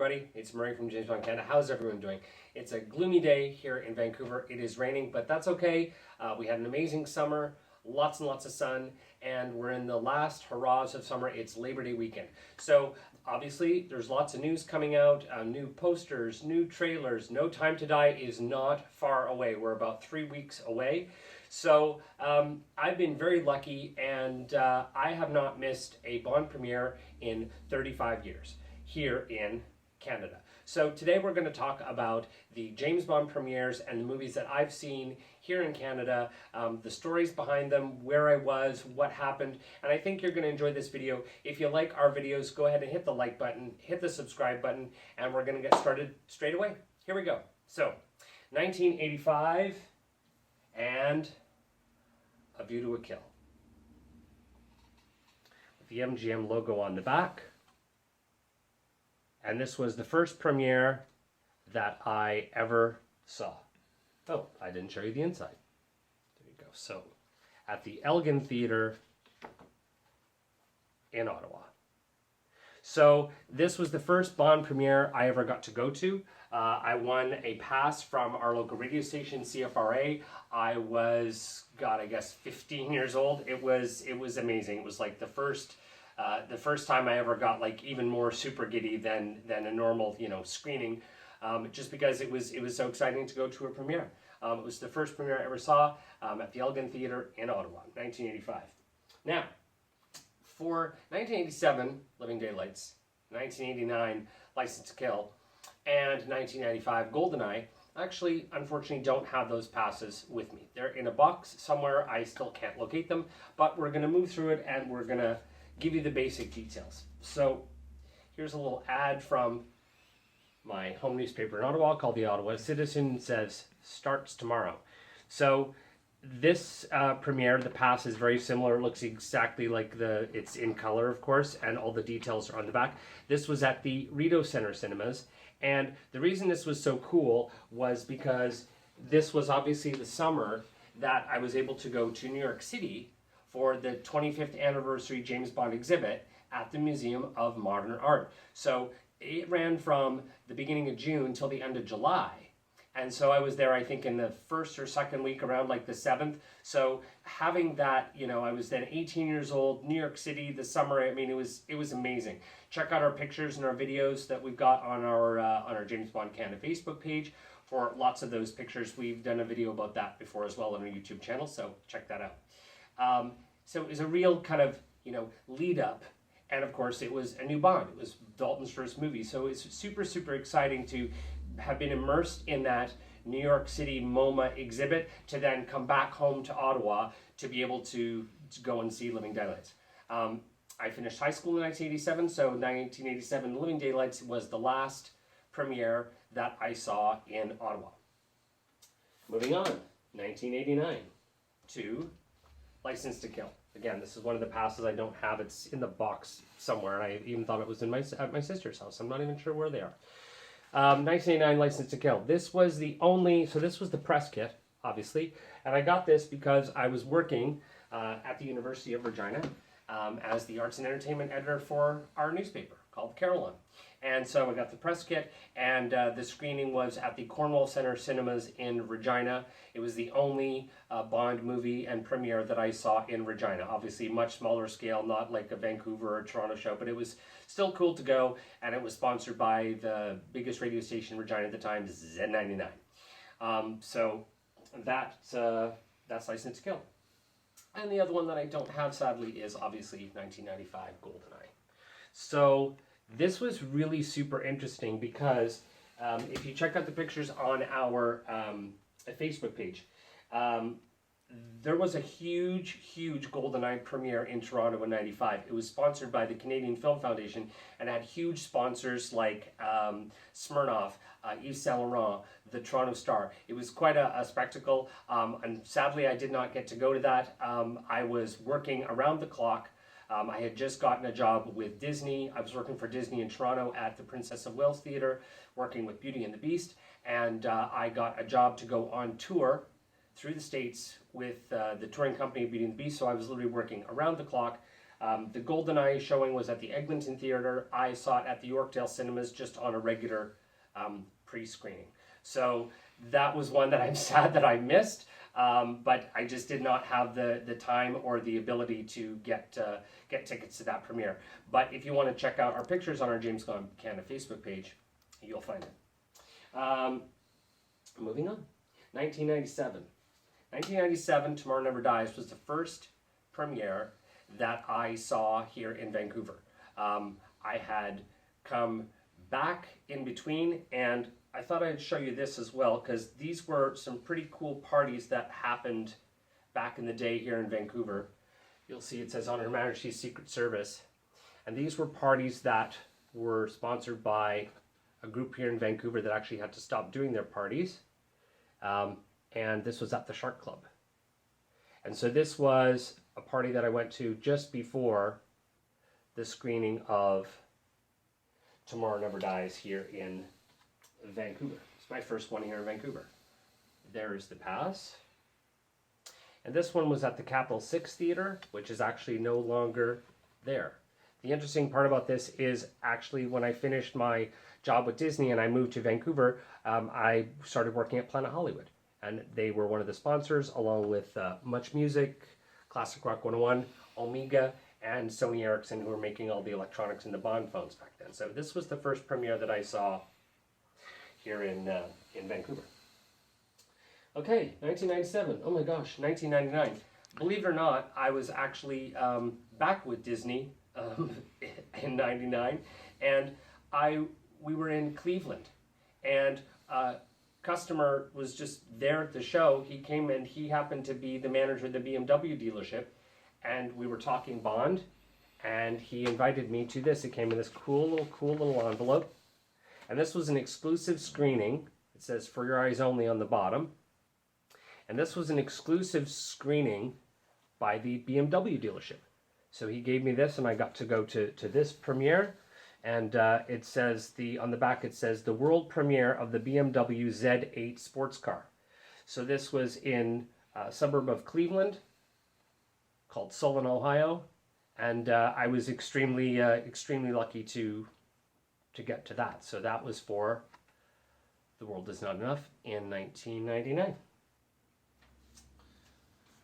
everybody, it's Murray from James Bond Canada. How's everyone doing? It's a gloomy day here in Vancouver. It is raining, but that's okay. We had an amazing summer, lots and lots of sun, and we're in the last hurrahs of summer. It's Labor Day weekend. So obviously there's lots of news coming out, new posters, new trailers. No Time to Die is not far away. We're about 3 weeks away. So I've been very lucky, and I have not missed a Bond premiere in 35 years here in Canada. So today we're going to talk about the James Bond premieres and the movies that I've seen here in Canada, the stories behind them, where I was, what happened, and I think you're going to enjoy this video. If you like our videos, go ahead and hit the like button, hit the subscribe button, and we're going to get started straight away. Here we go. So, 1985 and A View to a Kill. With the MGM logo on the back. And this was the first premiere that I ever saw. Oh, I didn't show you the inside. There you go. So, at the Elgin Theatre in Ottawa. So, this was the first Bond premiere I ever got to go to. I won a pass from our local radio station, CFRA. I was, God, I guess 15 years old. It was amazing. It was like the first time I ever got like even more super giddy than a normal, screening, just because it was so exciting to go to a premiere. It was the first premiere I ever saw at the Elgin Theatre in Ottawa, 1985. Now, for 1987, Living Daylights, 1989, License to Kill, and 1995, GoldenEye, actually, unfortunately, don't have those passes with me. They're in a box somewhere. I still can't locate them, but we're going to move through it and we're going to give you the basic details. So here's a little ad from my home newspaper in Ottawa called the Ottawa Citizen. It says, starts tomorrow. So this premiere, the pass is very similar. It looks exactly like it's in color, of course, and all the details are on the back. This was at the Rideau Centre Cinemas. And the reason this was so cool was because this was obviously the summer that I was able to go to New York City for the 25th anniversary James Bond exhibit at the Museum of Modern Art. So it ran from the beginning of June till the end of July. And so I was there, I think, in the first or second week, around like the 7th. So having that, I was then 18 years old, New York City, the summer. I mean, it was amazing. Check out our pictures and our videos that we've got on our James Bond Canada Facebook page for lots of those pictures. We've done a video about that before as well on our YouTube channel, so check that out. So it was a real kind of, lead up. And of course, it was a new Bond. It was Dalton's first movie. So it's super, super exciting to have been immersed in that New York City MoMA exhibit to then come back home to Ottawa to be able to go and see Living Daylights. I finished high school in 1987, so 1987 Living Daylights was the last premiere that I saw in Ottawa. Moving on, 1989 to License to Kill. Again, this is one of the passes I don't have. It's in the box somewhere. I even thought it was in at my sister's house. I'm not even sure where they are. 1989 License to Kill. This was this was the press kit, obviously. And I got this because I was working at the University of Regina as the arts and entertainment editor for our newspaper called Caroline. And so I got the press kit, and the screening was at the Cornwall Centre Cinemas in Regina. It was the only Bond movie and premiere that I saw in Regina. Obviously, much smaller scale, not like a Vancouver or Toronto show, but it was still cool to go, and it was sponsored by the biggest radio station in Regina at the time, Z99. So that's License to Kill. And the other one that I don't have, sadly, is obviously 1995 GoldenEye. So this was really super interesting because if you check out the pictures on our Facebook page, there was a huge GoldenEye premiere in Toronto in 95. It was sponsored by the Canadian Film Foundation and had huge sponsors like Smirnoff, Yves Saint Laurent, the Toronto Star. It was quite a spectacle, and sadly I did not get to go to that. I was working around the clock. I had just gotten a job with Disney. I was working for Disney in Toronto at the Princess of Wales Theatre, working with Beauty and the Beast, and I got a job to go on tour through the States with the touring company Beauty and the Beast, so I was literally working around the clock The GoldenEye showing was at the Eglinton Theatre. I saw it at the Yorkdale Cinemas just on a regular pre-screening. So that was one that I'm sad that I missed, but I just did not have the time or the ability to get tickets to that premiere. But if you want to check out our pictures on our James Gone Canada Facebook page, you'll find it. Moving on. 1997. 1997, Tomorrow Never Dies was the first premiere that I saw here in Vancouver. I had come back in between, and I thought I'd show you this as well, because these were some pretty cool parties that happened back in the day here in Vancouver. You'll see it says On Her Majesty's Secret Service. And these were parties that were sponsored by a group here in Vancouver that actually had to stop doing their parties. And this was at the Shark Club. And so this was a party that I went to just before the screening of Tomorrow Never Dies here in Vancouver. It's my first one here in Vancouver. There's the pass. And this one was at the Capital 6 Theatre, which is actually no longer there. The interesting part about this is actually when I finished my job with Disney and I moved to Vancouver, I started working at Planet Hollywood. And they were one of the sponsors, along with Much Music, Classic Rock 101, Omega, and Sony Ericsson, who were making all the electronics in the Bond phones back then. So this was the first premiere that I saw here in Vancouver. Okay, 1997. Oh my gosh, 1999. Believe it or not, I was actually back with Disney in '99, and we were in Cleveland, and customer was just there at the show. He came and he happened to be the manager of the BMW dealership, and we were talking Bond, and he invited me to this. It came in this cool little envelope, and this was an exclusive screening. It says "For Your Eyes Only" on the bottom, and this was an exclusive screening by the BMW dealership. So he gave me this, and I got to go to this premiere. And it says, on the back it says, the world premiere of the BMW Z8 sports car. So this was in a suburb of Cleveland called Solon, Ohio. And I was extremely lucky to get to that. So that was for The World Is Not Enough in 1999.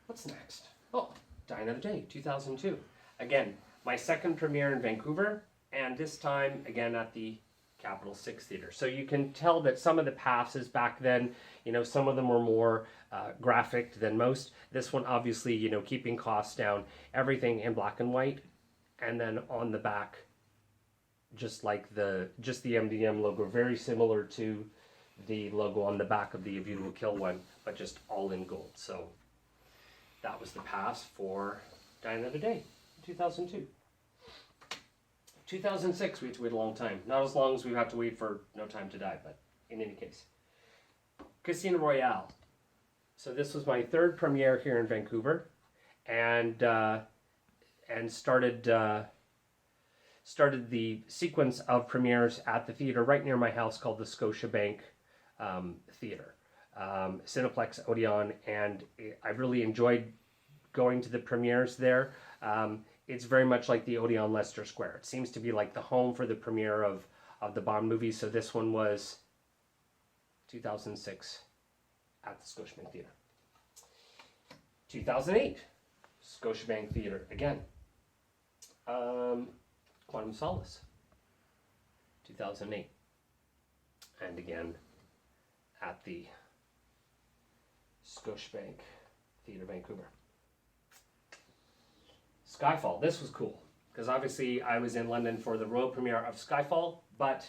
What's next? Oh, Die Another Day, 2002. Again, my second premiere in Vancouver. And this time, again, at the Capital 6 Theatre. So you can tell that some of the passes back then, some of them were more graphic than most. This one, obviously, keeping costs down, everything in black and white. And then on the back, just the MDM logo, very similar to the logo on the back of the A View to a Kill one, but just all in gold. So that was the pass for Die Another Day, 2002. 2006, we had to wait a long time. Not as long as we've had to wait for No Time to Die, but in any case. Casino Royale. So this was my third premiere here in Vancouver, and started the sequence of premieres at the theater right near my house called the Scotiabank Theater, Cineplex Odeon, and I really enjoyed going to the premieres there. It's very much like the Odeon Leicester Square. It seems to be like the home for the premiere of the Bond movies. So this one was 2006 at the Scotiabank Theatre. 2008, Scotiabank Theatre again. Quantum of Solace, 2008. And again at the Scotiabank Theatre, Vancouver. Skyfall. This was cool because obviously I was in London for the Royal premiere of Skyfall, but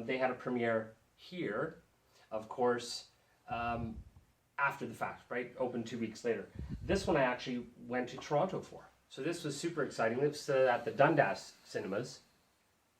they had a premiere here, of course, after the fact, right? Opened 2 weeks later. This one I actually went to Toronto for. So this was super exciting. It was at the Dundas Cinemas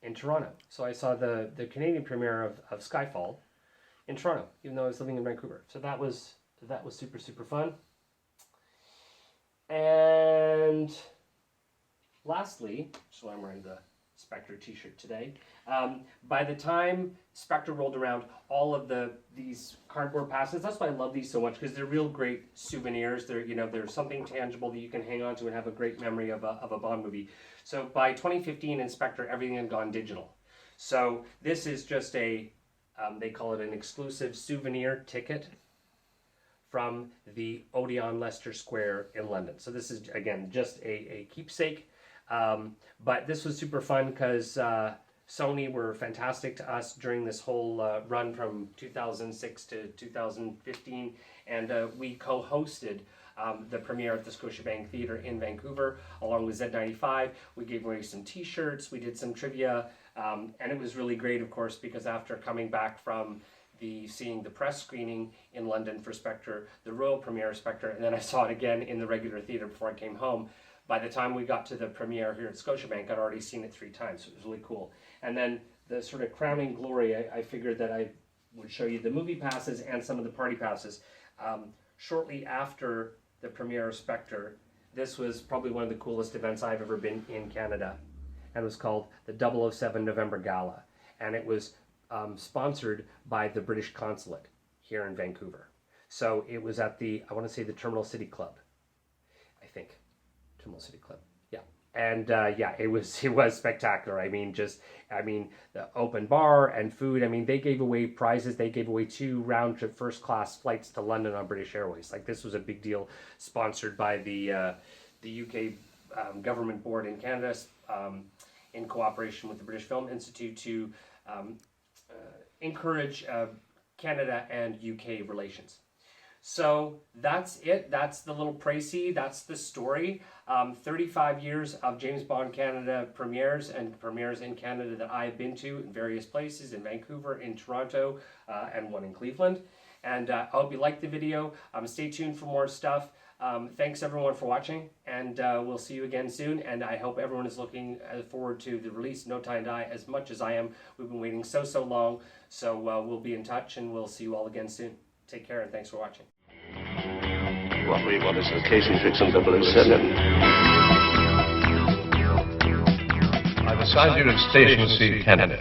in Toronto. So I saw the Canadian premiere of Skyfall in Toronto, even though I was living in Vancouver. So that was super, super fun. And lastly, so I'm wearing the Spectre t-shirt today. By the time Spectre rolled around, all of these cardboard passes, that's why I love these so much, because they're real great souvenirs. They're, they're something tangible that you can hang on to and have a great memory of a Bond movie. So by 2015 in Spectre, everything had gone digital. So this is just they call it an exclusive souvenir ticket from the Odeon Leicester Square in London. So this is, again, just a keepsake. But this was super fun because Sony were fantastic to us during this whole run from 2006 to 2015. And we co-hosted the premiere at the Scotiabank Theatre in Vancouver, along with Z95. We gave away some t-shirts, we did some trivia, and it was really great, of course, because after coming back from seeing the press screening in London for Spectre, the Royal premiere of Spectre, and then I saw it again in the regular theatre before I came home. By the time we got to the premiere here at Scotiabank, I'd already seen it 3 times, so it was really cool. And then the sort of crowning glory, I figured that I would show you the movie passes and some of the party passes. Shortly after the premiere of Spectre, this was probably one of the coolest events I've ever been in Canada, and it was called the 007 November Gala, and it was sponsored by the British Consulate here in Vancouver. So it was at I want to say the Terminal City Club, I think. Terminal City Club, yeah. And yeah, it was spectacular. I mean, the open bar and food. I mean, they gave away prizes. They gave away 2 round-trip first-class flights to London on British Airways. Like, this was a big deal, sponsored by the UK government board in Canada, in cooperation with the British Film Institute to encourage Canada and UK relations. So that's it. That's the little précis. That's the story. 35 years of James Bond Canada premieres and premieres in Canada that I've been to in various places, in Vancouver, in Toronto, and one in Cleveland. And I hope you liked the video. Stay tuned for more stuff. Thanks everyone for watching, and we'll see you again soon. And I hope everyone is looking forward to the release No Time to Die as much as I am. We've been waiting so long. So we'll be in touch, and we'll see you all again soon. Take care, and thanks for watching. What we want is a Casey Fixin 007. I've assigned you to Station C, Canada.